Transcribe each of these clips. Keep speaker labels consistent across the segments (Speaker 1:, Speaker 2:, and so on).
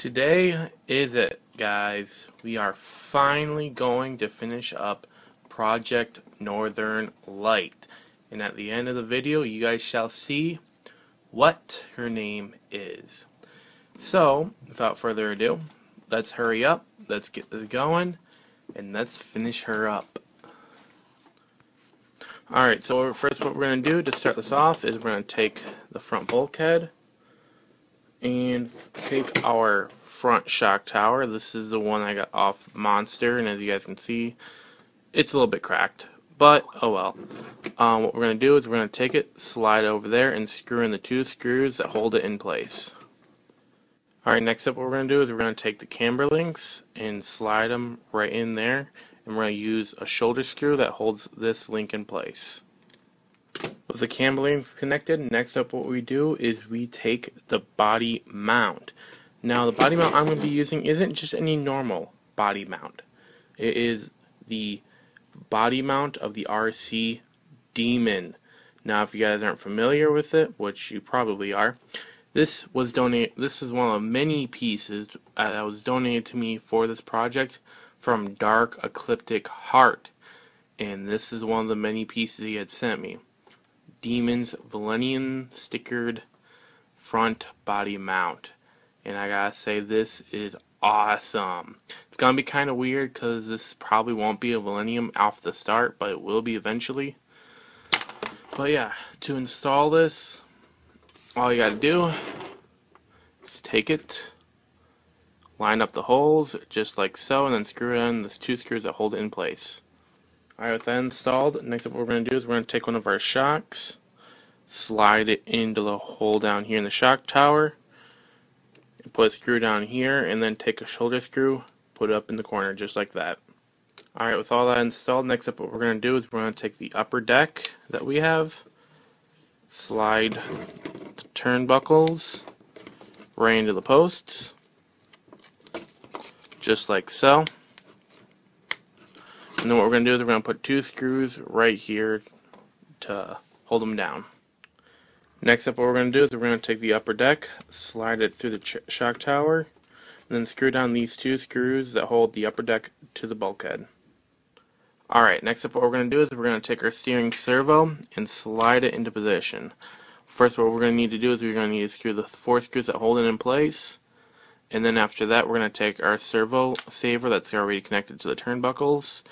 Speaker 1: Today is it, guys. We are finally going to finish up Project Northern Light. And at the end of the video, you guys shall see what her name is. So, without further ado, let's hurry up, let's get this going, and let's finish her up. Alright, so first what we're going to do to start this off is we're going to take the front bulkhead and take our front shock tower. This is the one I got off Monster, and as you guys can see, it's a little bit cracked, but oh well. What we're going to do is we're going to take it, slide over there, and screw in the two screws that hold it in place. Alright, next up what we're going to do is we're going to take the camber links and slide them right in there, and we're going to use a shoulder screw that holds this link in place. With the camber links connected, next up what we do is we take the body mount. Now the body mount I'm going to be using isn't just any normal body mount. It is the body mount of the RC Demon. Now if you guys aren't familiar with it, which you probably are, this is one of the many pieces that was donated to me for this project from darkeclipticheart, and this is one of the many pieces he had sent me. Demon's Valenian stickered front body mount, and I gotta say, this is awesome. It's gonna be kind of weird because this probably won't be a Valenium off the start, but it will be eventually. But yeah, to install this, all you gotta do is take it, line up the holes just like so, and then screw in the two screws that hold it in place. Alright, with that installed, next up what we're going to do is we're going to take one of our shocks, slide it into the hole down here in the shock tower, and put a screw down here, and then take a shoulder screw, put it up in the corner just like that. Alright, with all that installed, next up what we're going to do is we're going to take the upper deck that we have, slide the turnbuckles right into the posts, just like so. And then what we're going to do is we're going to put two screws right here to hold them down. Next up what we're going to do is we're going to take the upper deck, slide it through the shock tower, and then screw down these two screws that hold the upper deck to the bulkhead. Alright, next up what we're going to do is we're going to take our steering servo and slide it into position. First what we're going to need to do is we're going to need to screw the four screws that hold it in place. And then after that we're going to take our servo saver that's already connected to the turnbuckles,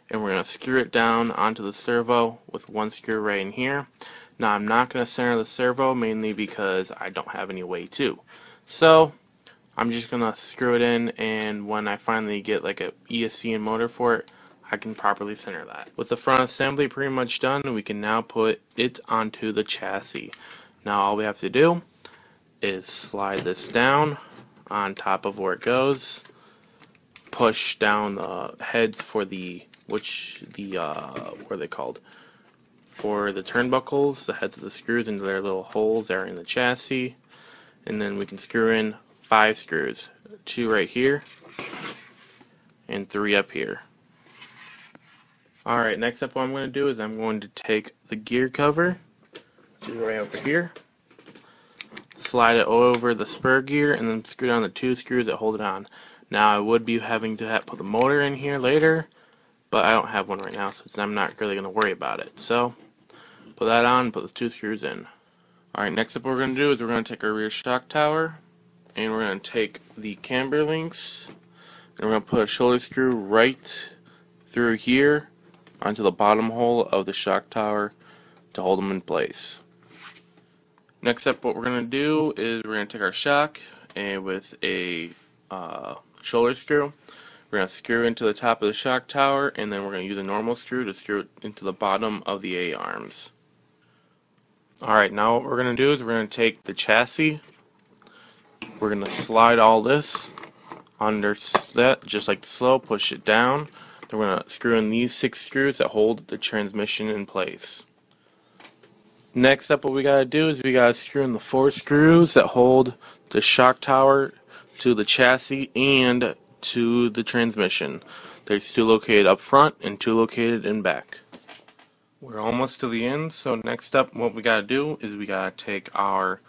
Speaker 1: and we're going to screw it down onto the servo with one screw right in here. Now I'm not going to center the servo, mainly because I don't have any way to. So I'm just going to screw it in, and when I finally get like a ESC and motor for it, I can properly center that. With the front assembly pretty much done, we can now put it onto the chassis. Now all we have to do is slide this down on top of where it goes, push down the heads for what are they called? For the turnbuckles, the heads of the screws into their little holes that are in the chassis, and then we can screw in 5 screws, 2 right here and 3 up here. Alright, next up what I'm going to do is I'm going to take the gear cover, which is right over here, slide it over the spur gear, and then screw down the 2 screws that hold it on. Now I would be having to put the motor in here later, but I don't have one right now, so I'm not really going to worry about it. So put that on, put the 2 screws in. Alright, next up what we're going to do is we're going to take our rear shock tower, and we're going to take the camber links, and we're going to put a shoulder screw right through here onto the bottom hole of the shock tower to hold them in place. Next up what we're going to do is we're going to take our shock, and with a shoulder screw, we're going to screw into the top of the shock tower, and then we're going to use a normal screw to screw it into the bottom of the A-arms. Alright, now what we're going to do is we're going to take the chassis, we're going to slide all this under that, just like slow, push it down. Then we're going to screw in these 6 screws that hold the transmission in place. Next up what we got to do is we got to screw in the 4 screws that hold the shock tower to the chassis and to the transmission. There's 2 located up front and 2 located in back. We're almost to the end, so next up what we got to do is we got to take our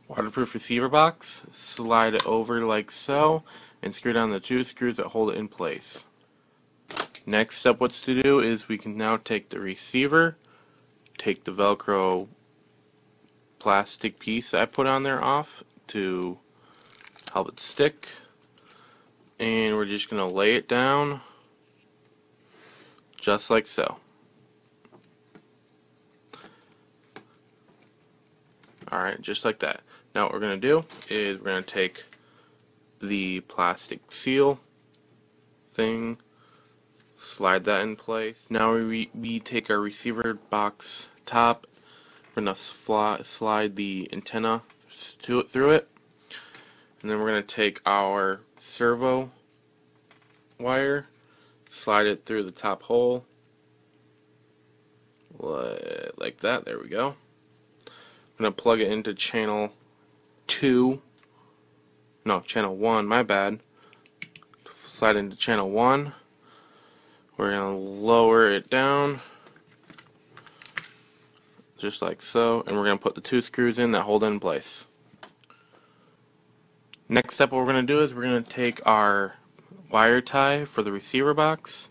Speaker 1: waterproof receiver box, slide it over like so, and screw down the 2 screws that hold it in place. Next step what's to do is we can now take the receiver, take the Velcro plastic piece that I put on there off to help it stick, and we're just going to lay it down just like so. Alright, just like that. Now what we're going to do is we're going to take the plastic seal thing, slide that in place. Now we take our receiver box top, we're going to slide the antenna through it, and then we're going to take our servo wire, slide it through the top hole like that. There we go. I'm going to plug it into channel 1, my bad. Slide into channel 1. We're going to lower it down just like so, and we're going to put the 2 screws in that hold it in place. Next step what we're going to do is we're going to take our wire tie for the receiver box,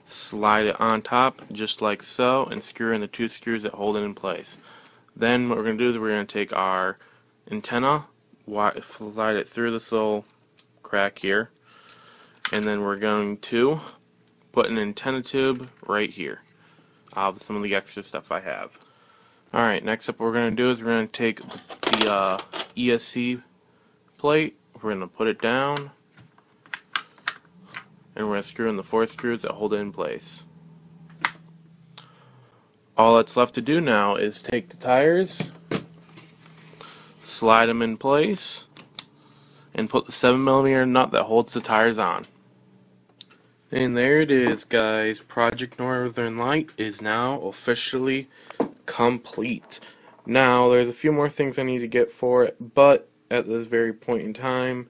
Speaker 1: slide it on top just like so, and screw in the 2 screws that hold it in place. Then what we're going to do is we're going to take our antenna, slide it through this little crack here, and then we're going to put an antenna tube right here. I'll have some of the extra stuff I have. Alright, next up what we're going to do is we're going to take the ESC plate, we're going to put it down, and we're going to screw in the 4 screws that hold it in place. All that's left to do now is take the tires, slide them in place, and put the 7mm nut that holds the tires on. And there it is, guys. Project Northern Light is now officially complete. Now, there's a few more things I need to get for it, but at this very point in time,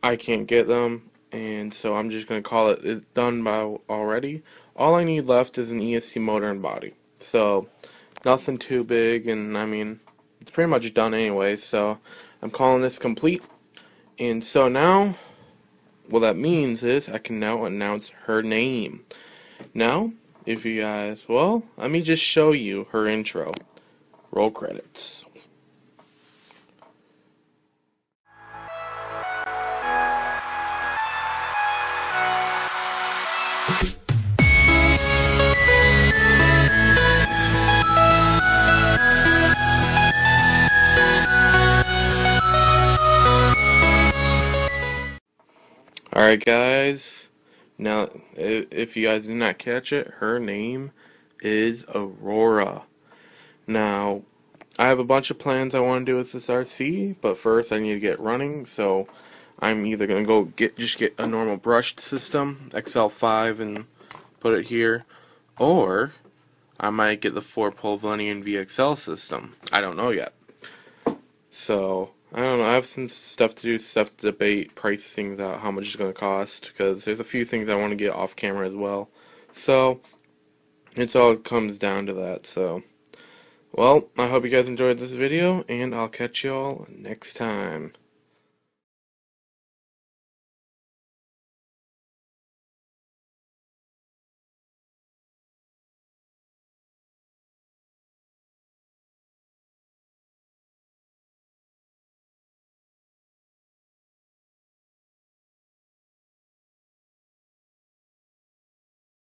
Speaker 1: I can't get them, and so I'm just going to call it done by already. All I need left is an ESC motor and body. So, nothing too big, and I mean, it's pretty much done anyway, so I'm calling this complete. And so now, what that means is I can now announce her name. Now, if you guys, well, let me just show you her intro. Roll credits. Alright guys, now if you guys did not catch it, her name is Aurora. Now, I have a bunch of plans I want to do with this RC, but first I need to get running, so I'm either going to go just get a normal brushed system, XL5, and put it here, or I might get the 4-pole Velinean VXL system. I don't know yet. So, I don't know, I have some stuff to do, stuff to debate, price things out, how much it's going to cost, because there's a few things I want to get off camera as well. So, it's all comes down to that, so. Well, I hope you guys enjoyed this video, and I'll catch y'all next time.